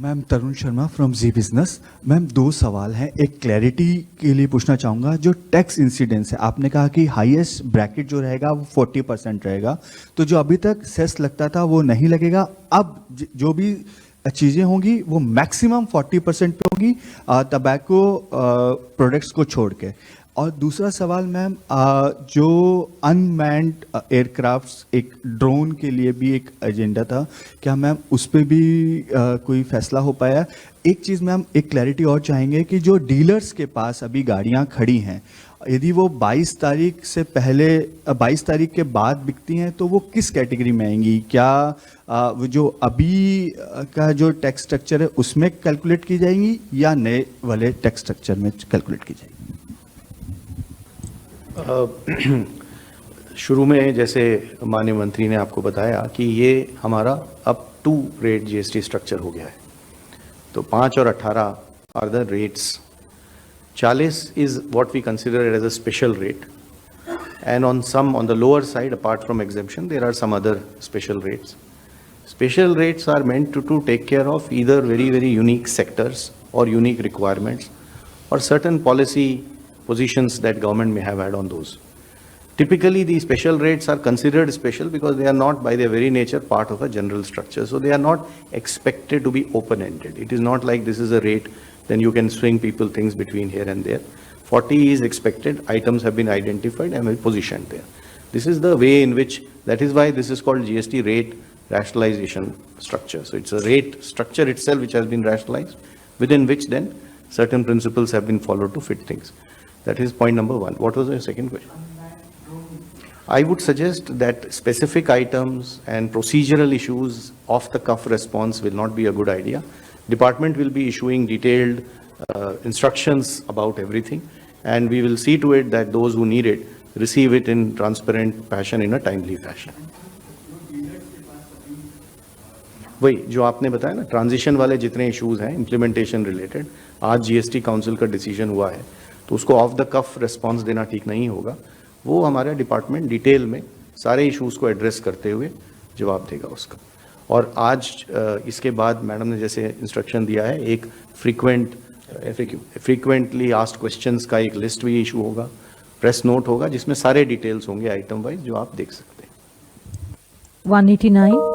Ma'am Tarun Sharma from Zee business. Ma'am दो सवाल हैं, एक क्लैरिटी के लिए पूछना चाहूँगा। जो टैक्स इंसिडेंस है, आपने कहा कि हाईएस्ट ब्रैकेट जो रहेगा वो 40% रहेगा, तो जो अभी तक सेस लगता था वो नहीं लगेगा। अब जो भी चीज़ें होंगी वो मैक्सिमम 40% पे होंगी टबैको प्रोडक्ट्स को छोड़ के। और दूसरा सवाल मैम, जो अनमैन्ड एयरक्राफ्ट्स, एक ड्रोन के लिए भी एक एजेंडा था, क्या मैम उस पर भी कोई फैसला हो पाया? एक चीज़ मैम, एक क्लैरिटी और चाहेंगे कि जो डीलर्स के पास अभी गाड़ियां खड़ी हैं, यदि वो 22 तारीख से पहले 22 तारीख के बाद बिकती हैं तो वो किस कैटेगरी में आएंगी? क्या वो जो अभी का जो टैक्स स्ट्रक्चर है उसमें कैलकुलेट की जाएंगी या नए वाले टैक्स स्ट्रक्चर में कैलकुलेट की जाएंगी? शुरू में जैसे माननीय मंत्री ने आपको बताया कि ये हमारा अब 2 रेट जीएसटी स्ट्रक्चर हो गया है। तो 5 और 18 are the rates. 40 is what we consider as a special rate, and on the lower side, apart from exemption, there are some other special rates. Special rates are meant to take care of either very unique sectors or unique requirements or certain policy positions that government may have had on those. Typically, the special rates are considered special because they are not by their very nature part of a general structure. So they are not expected to be open-ended. It is not like this is a rate, then you can swing people things between here and there. 40 is expected, items have been identified and positioned there. This is the way in which, that is why this is called GST rate rationalization structure. So it's a rate structure itself which has been rationalized, within which then certain principles have been followed to fit things. That is point number 1. What was your second question? I would suggest that specific items and procedural issues off the cuff response will not be a good idea. Department will be issuing detailed instructions about everything, and we will see to it that those who need it receive it in transparent fashion, in a timely fashion. वही जो आपने बताया ना, transition वाले जितने issues हैं implementation related, आज GST council का डिसीजन हुआ है, तो उसको ऑफ द कफ रिस्पांस देना ठीक नहीं होगा। वो हमारा डिपार्टमेंट डिटेल में सारे इश्यूज को एड्रेस करते हुए जवाब देगा उसका। और आज इसके बाद मैडम ने जैसे इंस्ट्रक्शन दिया है, एक फ्रीक्वेंटली आस्क्ड क्वेश्चंस का एक लिस्ट भी इशू होगा, प्रेस नोट होगा जिसमें सारे डिटेल्स होंगे आइटम वाइज, जो आप देख सकते हैं। 189